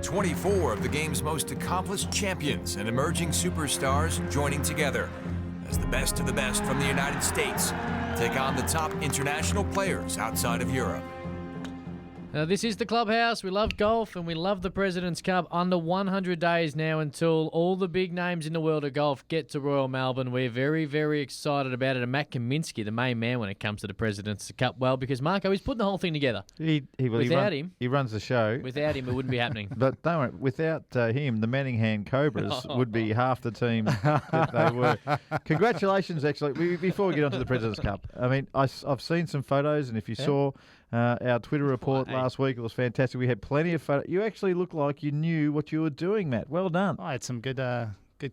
24 of the game's most accomplished champions and emerging superstars joining together as the best of the best from the United States take on the top international players outside of Europe. This is the Clubhouse. We love golf and we love the President's Cup. Under 100 days now until all the big names in the world of golf get to Royal Melbourne. We're very, very excited about it. And Matt Kaminsky, the main man when it comes to the President's Cup, well, because Marco, he's putting the whole thing together. Without him, he runs the show. Without him, it wouldn't be happening. But don't worry, without him, the Manningham Cobras would be half the team that they were. Congratulations, actually. Before we get on to the President's Cup, I mean, I've seen some photos, and if you saw our Twitter report last week, it was fantastic. We had plenty of photos. You actually looked like you knew what you were doing, Matt. Well done. I had some good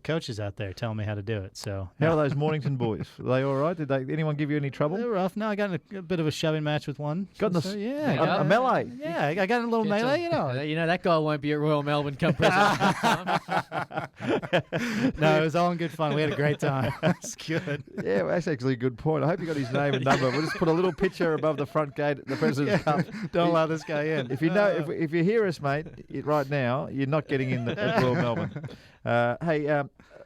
coaches out there telling me how to do it. So how are those Mornington boys? Were they all right? Did anyone give you any trouble? They were rough. No, I got in a bit of a shoving match with one. Got a melee. Yeah, I got in a little melee. You know that guy won't be at Royal Melbourne come President's Cup. No, it was all in good fun. We had a great time. It's good. Yeah, well, that's actually a good point. I hope you got his name and number. We'll just put a little picture above the front gate at the President's Cup. Don't allow this guy in. If you know, if you hear us, mate, right now, you're not getting in at Royal Melbourne.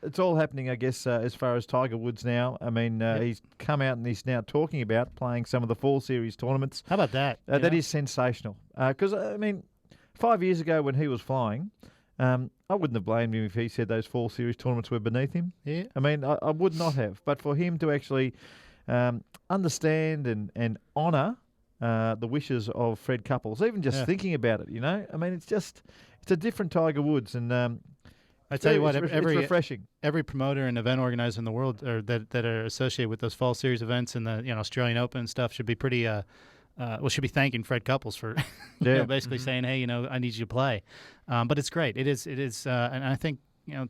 It's all happening, I guess, as far as Tiger Woods now. I mean, he's come out and he's now talking about playing some of the Fall Series tournaments. How about that? That is sensational. Because, I mean, 5 years ago when he was flying, I wouldn't have blamed him if he said those Fall Series tournaments were beneath him. Yeah. I mean, I would not have. But for him to actually understand and honour the wishes of Fred Couples, even just thinking about it, I mean, it's a different Tiger Woods. And I tell you what, it's refreshing. Every promoter and event organizer in the world that are associated with those Fall Series events and the Australian Open and stuff should be pretty should be thanking Fred Couples for basically saying, hey, I need you to play. But it's great. It is, and I think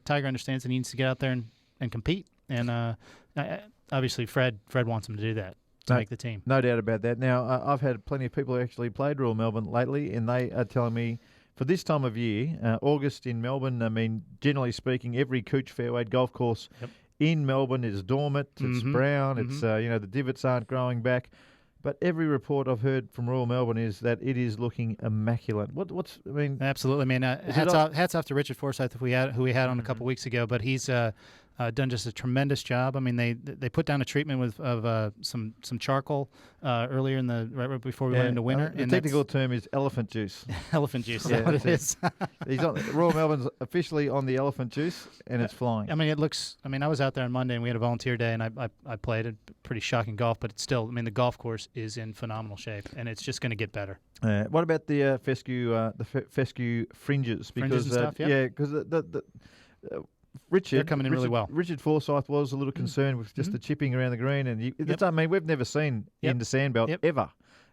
Tiger understands he needs to get out there and compete. And obviously, Fred wants him to do that. To make the team. No doubt about that. Now, I've had plenty of people who actually played Royal Melbourne lately, and they are telling me for this time of year, August in Melbourne, I mean, generally speaking, every Cooch fairway golf course in Melbourne is dormant, it's brown, it's the divots aren't growing back. But every report I've heard from Royal Melbourne is that it is looking immaculate. Absolutely. I mean, hats off to Richard Forsyth, who we had on a couple weeks ago, but he's done just a tremendous job. I mean, they put down a treatment of some charcoal earlier right before we went into winter. The technical term is elephant juice. Elephant juice. That's what it is. Royal Melbourne's officially on the elephant juice, and it's flying. I mean, it looks. I mean, I was out there on Monday, and we had a volunteer day, and I played a pretty shocking golf, but it's still. I mean, the golf course is in phenomenal shape, and it's just going to get better. What about the fescue fringes? Fringes and stuff, because Richard, they're coming in really well. Richard Forsyth was a little concerned with just the chipping around the green, and I mean, we've never seen in the Sandbelt ever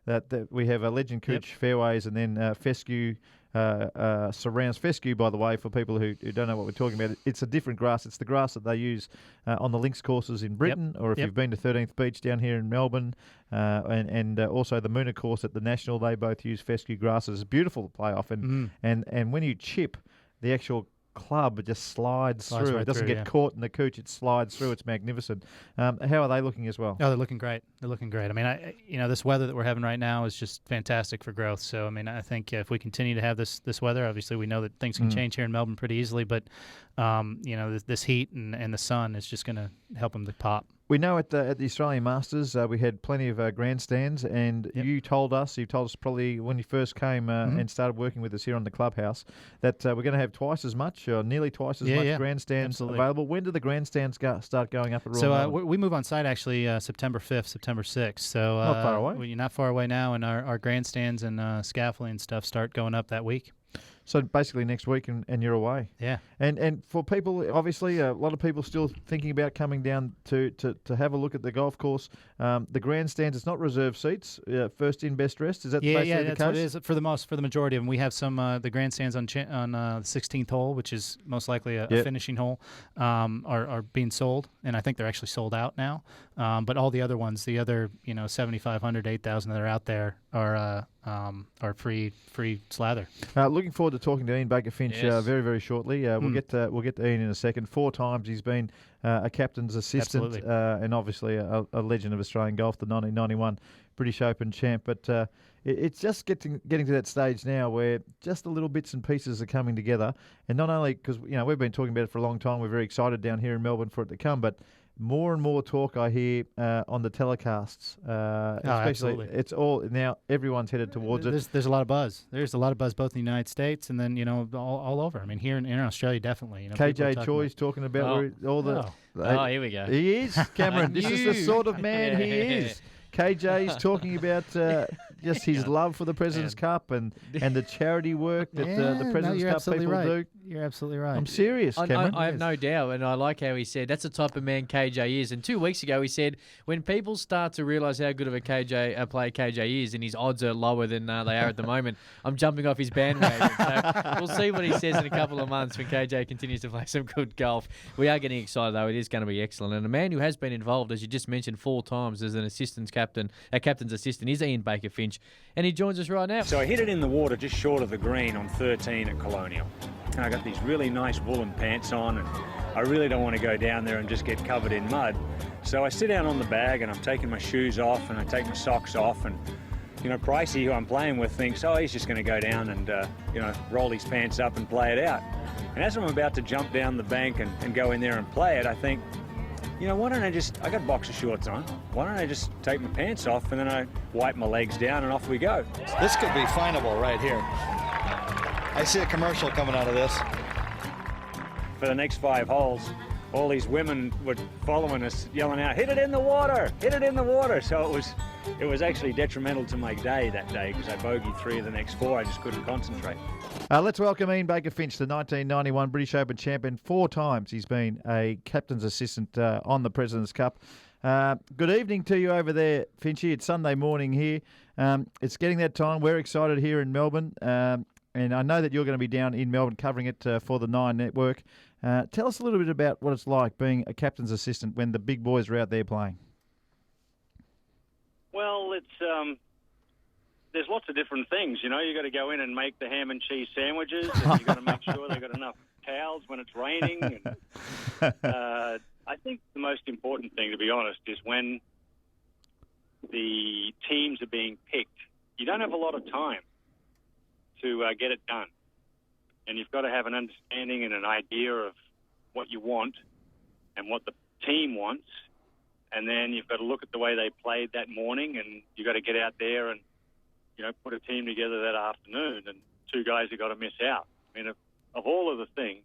that we have a Legend Cooch fairways and then fescue surrounds. Fescue, by the way, for people who don't know what we're talking about, it's a different grass. It's the grass that they use on the links courses in Britain, or if you've been to 13th Beach down here in Melbourne, and also the Moona course at the National, they both use fescue grasses. It's beautiful to play off, and when you chip, the actual club just slides through. Right, it doesn't get caught in the cooch. It slides through. It's magnificent. How are they looking as well? Oh, they're looking great. I mean, this weather that we're having right now is just fantastic for growth. So, I mean, I think if we continue to have this weather, obviously we know that things can change here in Melbourne pretty easily, but, this heat and the sun is just going to help them to pop. We know at the Australian Masters we had plenty of grandstands, and you told us probably when you first came and started working with us here on the Clubhouse that we're going to have twice as much, or nearly twice as much grandstands available. When do the grandstands start going up at Royal Melbourne? So we move on site actually September 5th, September 6th. So not far away. We're not far away now, and our grandstands and scaffolding and stuff start going up that week. So basically next week and you're away. Yeah. And for people, obviously, a lot of people still thinking about coming down to have a look at the golf course. The grandstands, it's not reserved seats. First in, best dressed. Is that basically the case? Yeah, that's what it is for the majority of them. We have some the grandstands on the 16th hole, which is most likely a finishing hole, are being sold, and I think they're actually sold out now. But all the other ones, the other 7,500, 8,000 that are out there are or free slather. Looking forward to talking to Ian Baker Finch very, very shortly. We'll get to Ian in a second. 4 times he's been a captain's assistant and obviously a legend of Australian golf, the 1991 British Open champ. But it's just getting to that stage now where just the little bits and pieces are coming together. And not only because we've been talking about it for a long time, we're very excited down here in Melbourne for it to come, but more and more talk I hear on the telecasts. Especially, absolutely. It's all now. Everyone's headed towards it. There's a lot of buzz. There's a lot of buzz both in the United States and then all over. I mean, here in Australia, definitely. KJ Choi's talking about all the. Here we go. He is, Cameron. This is the sort of man he is. KJ's talking about just his love for the President's Cup and the charity work that the President's Cup people do. You're absolutely right. I'm serious, Cameron. I have no doubt, and I like how he said that's the type of man KJ is. And 2 weeks ago he said when people start to realise how good of a player KJ is and his odds are lower than they are at the moment, I'm jumping off his bandwagon. So we'll see what he says in a couple of months when KJ continues to play some good golf. We are getting excited though. It is going to be excellent. And a man who has been involved, as you just mentioned, 4 times as an captain's assistant is Ian Baker Finch, and he joins us right now. So I hit it in the water just short of the green on 13 at Colonial. And I got these really nice woolen pants on, and I really don't want to go down there and just get covered in mud. So I sit down on the bag and I'm taking my shoes off and I take my socks off, and Pricey, who I'm playing with, thinks, he's just going to go down and roll his pants up and play it out. And as I'm about to jump down the bank and go in there and play it, I think, why don't I got boxer shorts on, why don't I just take my pants off and then I wipe my legs down and off we go. This could be finable right here. I see a commercial coming out of this. For the next 5 holes, all these women were following us, yelling out, hit it in the water, hit it in the water. So it was actually detrimental to my day that day because I bogeyed 3 of the next 4. I just couldn't concentrate. Let's welcome Ian Baker Finch, the 1991 British Open champion. 4 times he's been a captain's assistant on the President's Cup. Good evening to you over there, Finchy. It's Sunday morning here. It's getting that time. We're excited here in Melbourne. And I know that you're going to be down in Melbourne covering it for the Nine Network. Tell us a little bit about what it's like being a captain's assistant when the big boys are out there playing. Well, it's there's lots of different things. You got to go in and make the ham and cheese sandwiches, and you got to make sure they've got enough towels when it's raining. And, I think the most important thing, to be honest, is when the teams are being picked. You don't have a lot of time to get it done. And you've got to have an understanding and an idea of what you want and what the team wants. And then you've got to look at the way they played that morning, and you've got to get out there and, put a team together that afternoon. And 2 guys have got to miss out. I mean, of all of the things,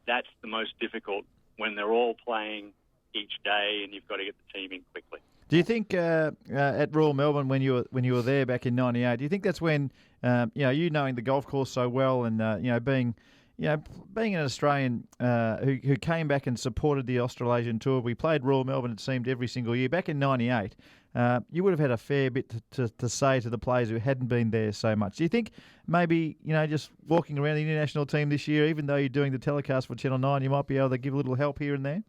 that's the most difficult when they're all playing each day and you've got to get the team in quickly. Do you think at Royal Melbourne when you were there back in '98? Do you think that's when you knowing the golf course so well and being an Australian who came back and supported the Australasian Tour? We played Royal Melbourne, it seemed, every single year. Back in '98, you would have had a fair bit to say to the players who hadn't been there so much. Do you think maybe just walking around the international team this year, even though you're doing the telecast for Channel 9, you might be able to give a little help here and there?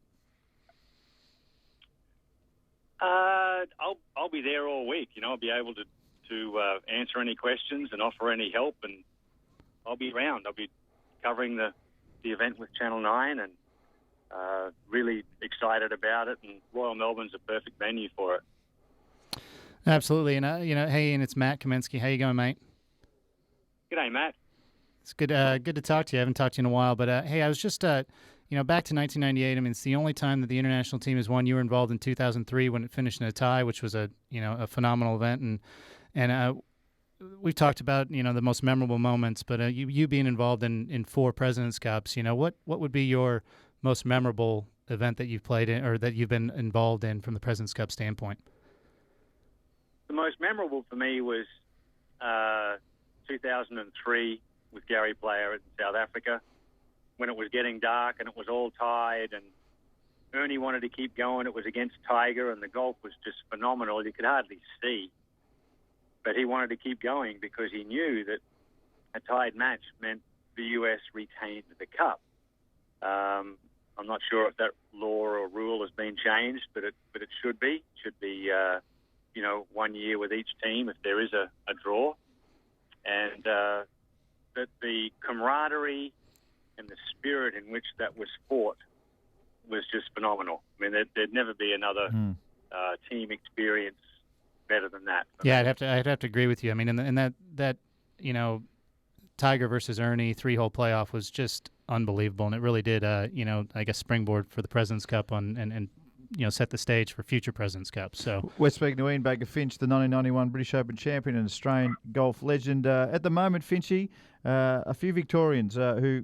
I'll be there all week. I'll be able to answer any questions and offer any help, and I'll be around. I'll be covering the event with Channel 9 and really excited about it, and Royal Melbourne's a perfect venue for it. Absolutely. And, hey, Ian, it's Matt Kaminsky. How you going, mate? G'day, Matt. It's good to talk to you. I haven't talked to you in a while, but hey, I was just back to 1998. I mean, it's the only time that the international team has won. You were involved in 2003 when it finished in a tie, which was a phenomenal event. And we've talked about, the most memorable moments, but you being involved in 4 President's Cups, what would be your most memorable event that you've played in or that you've been involved in from the President's Cup standpoint? The most memorable for me was 2003 with Gary Player in South Africa, when it was getting dark and it was all tied and Ernie wanted to keep going. It was against Tiger and the golf was just phenomenal. You could hardly see. But he wanted to keep going because he knew that a tied match meant the US retained the cup. I'm not sure if that law or rule has been changed, but it should be. It should be 1 year with each team if there is a draw. And that the camaraderie and the spirit in which that was fought was just phenomenal. I mean, there'd never be another team experience better than that. Yeah, I'd have to agree with you. I mean, and that Tiger versus Ernie 3-hole playoff was just unbelievable, and it really did, I guess, springboard for the President's Cup and set the stage for future President's Cups. So we're speaking to Ian Baker Finch, the 1991 British Open champion and Australian golf legend. At the moment, Finchy, a few Victorians who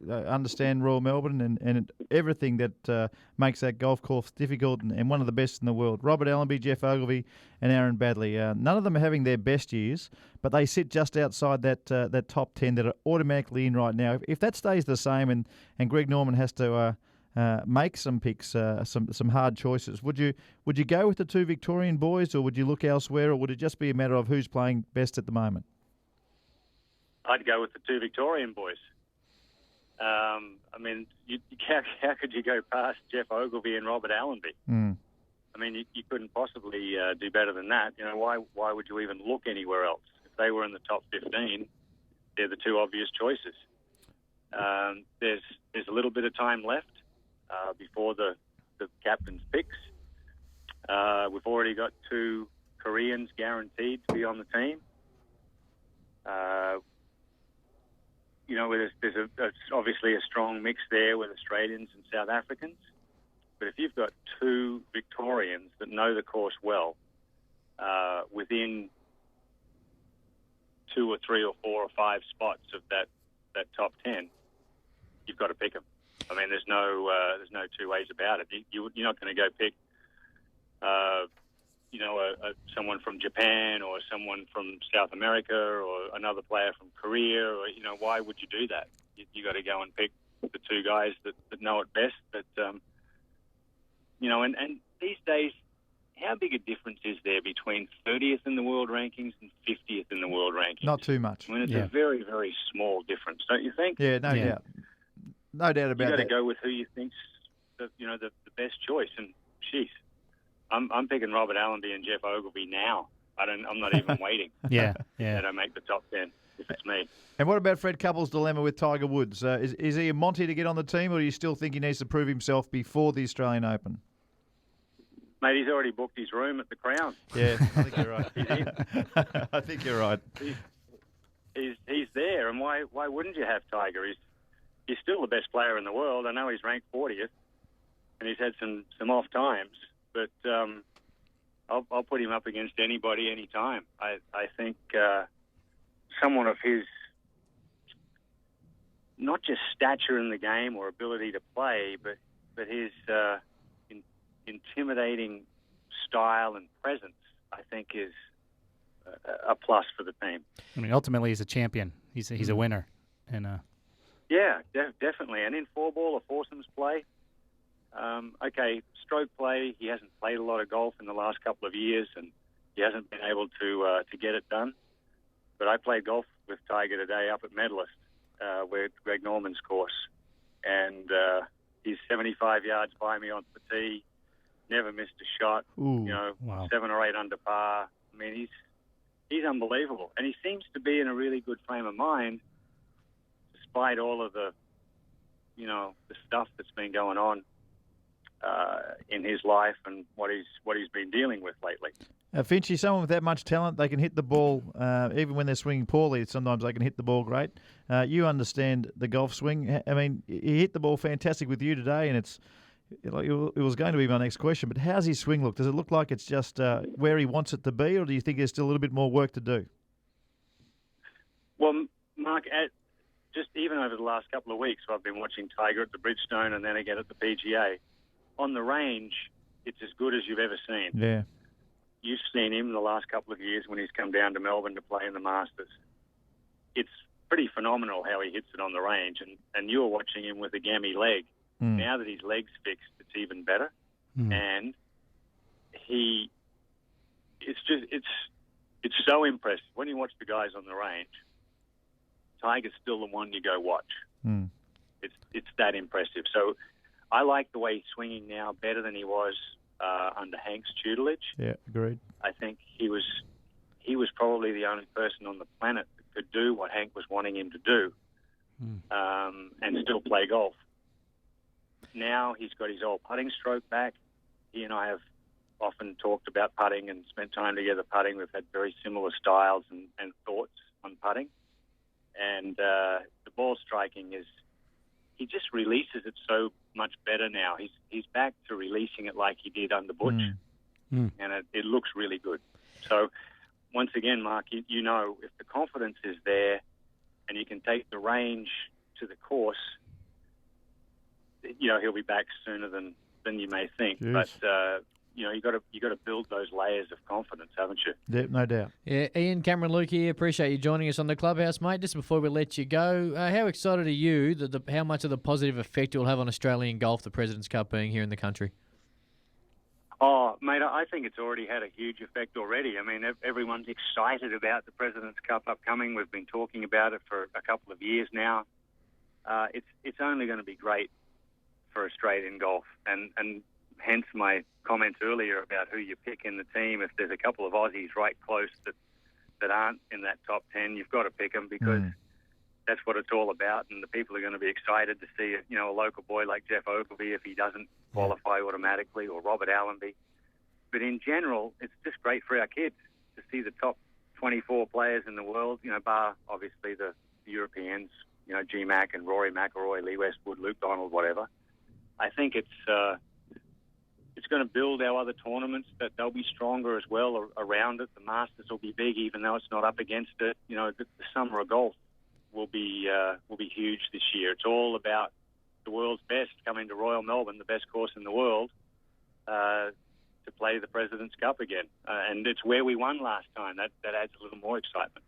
understand Royal Melbourne and everything that makes that golf course difficult and one of the best in the world. Robert Allenby, Jeff Ogilvy, and Aaron Badley. None of them are having their best years, but they sit just outside that top 10 that are automatically in right now. If that stays the same and Greg Norman has to make some picks, some hard choices, would you go with the two Victorian boys, or would you look elsewhere, or would it just be a matter of who's playing best at the moment? I'd go with the two Victorian boys. I mean, how could you go past Jeff Ogilvy and Robert Allenby? I mean, you couldn't possibly do better than that. Why would you even look anywhere else? If they were in the top 15, they're the two obvious choices. There's a little bit of time left before the captain's picks. We've already got two Koreans guaranteed to be on the team. There's obviously a strong mix there with Australians and South Africans. But if you've got two Victorians that know the course well, within 2 or 3 or 4 or 5 spots of that top 10, you've got to pick them. I mean, there's no two ways about it. You're not going to go pick, someone from Japan or someone from South America or another player from Korea. Or why would you do that? You got to go and pick the two guys that know it best. But and these days, how big a difference is there between 30th in the world rankings and 50th in the world rankings? Not too much. I mean, it's a very, very small difference, don't you think? Yeah, no doubt. No doubt about that. You got to go with who you think's the best choice. And jeez, I'm picking Robert Allenby and Jeff Ogilvy now. I'm not even waiting. Yeah. They don't make the top 10 if it's me. And what about Fred Couples' dilemma with Tiger Woods? Is he a Monty to get on the team, or do you still think he needs to prove himself before the Australian Open? Mate, he's already booked his room at the Crown. Yeah, I think you're right. He's in. I think you're right. He's there, and why wouldn't you have Tiger? He's still the best player in the world. I know he's ranked 40th, and he's had some off times, but I'll put him up against anybody, anytime. I think someone of his, not just stature in the game or ability to play, but his intimidating style and presence, I think, is a plus for the team. I mean, ultimately, he's a champion. He's a winner, and yeah, definitely. And in 4-ball or foursomes play, okay, stroke play, he hasn't played a lot of golf in the last couple of years, and he hasn't been able to get it done. But I played golf with Tiger today up at Medalist, where Greg Norman's course, and he's 75 yards by me onto the tee, never missed a shot. Ooh, wow. 7 or 8 under par. I mean, he's unbelievable, and he seems to be in a really good frame of mind, despite all of the stuff that's been going on in his life and what he's been dealing with lately. Finchy, someone with that much talent, they can hit the ball, even when they're swinging poorly, sometimes they can hit the ball great. You understand the golf swing. I mean, he hit the ball fantastic with you today, and it was going to be my next question, but how's his swing look? Does it look like it's just where he wants it to be, or do you think there's still a little bit more work to do? Well, Mark, just even over the last couple of weeks, I've been watching Tiger at the Bridgestone and then again at the PGA. On the range, it's as good as you've ever seen. Yeah. You've seen him the last couple of years when he's come down to Melbourne to play in the Masters. It's pretty phenomenal how he hits it on the range, and you're watching him with a gammy leg. Now that his leg's fixed, it's even better. And it's so impressive. When you watch the guys on the range, Tiger's still the one you go watch. It's that impressive. So I like the way he's swinging now better than he was under Hank's tutelage. Yeah, agreed. I think he was probably the only person on the planet that could do what Hank was wanting him to do, and still play golf. Now he's got his old putting stroke back. He and I have often talked about putting and spent time together putting. We've had very similar styles and thoughts on putting. And the ball striking he just releases it so much better now. He's back to releasing it like he did under Butch, and it looks really good. So once again, Mark, you know, if the confidence is there and you can take the range to the course, you know, he'll be back sooner than you may think. Jeez. But you know, you got to build those layers of confidence, haven't you? Yeah, no doubt. Yeah, Ian, Cameron, Luke here. Appreciate you joining us on the Clubhouse, mate. Just before we let you go, how excited are you that how much of the positive effect it will have on Australian golf, the President's Cup being here in the country? Oh, mate, I think it's already had a huge effect already. I mean, everyone's excited about the President's Cup upcoming. We've been talking about it for a couple of years now. It's only going to be great for Australian golf, and hence my comments earlier about who you pick in the team. If there's a couple of Aussies right close that aren't in that top 10, you've got to pick them because that's what it's all about. And the people are going to be excited to see, you know, a local boy like Jeff Ogilvy if he doesn't qualify automatically, or Robert Allenby. But in general, it's just great for our kids to see the top 24 players in the world, you know, bar obviously the Europeans, you know, G-Mac and Rory McIlroy, Lee Westwood, Luke Donald, whatever. I think it's going to build our other tournaments, that they'll be stronger as well around it. The Masters will be big, even though it's not up against it. You know, the summer of golf will be huge this year. It's all about the world's best coming to Royal Melbourne, the best course in the world, to play the President's Cup again. And it's where we won last time. That adds a little more excitement.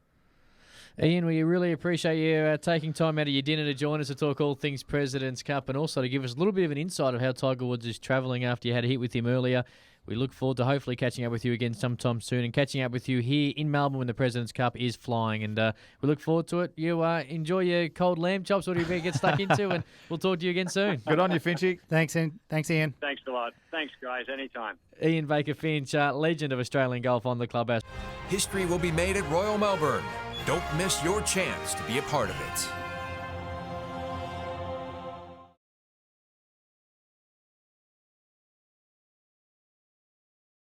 Ian, we really appreciate you taking time out of your dinner to join us to talk all things President's Cup, and also to give us a little bit of an insight of how Tiger Woods is travelling after you had a hit with him earlier. We look forward to hopefully catching up with you again sometime soon, and catching up with you here in Melbourne when the President's Cup is flying. And we look forward to it. You enjoy your cold lamb chops, whatever you get stuck into, and we'll talk to you again soon. Good on you, Finchy. Thanks, Ian. Thanks, Ian. Thanks a lot. Thanks, guys. Anytime. Ian Baker Finch, legend of Australian golf on the Clubhouse. History will be made at Royal Melbourne. Don't miss your chance to be a part of it.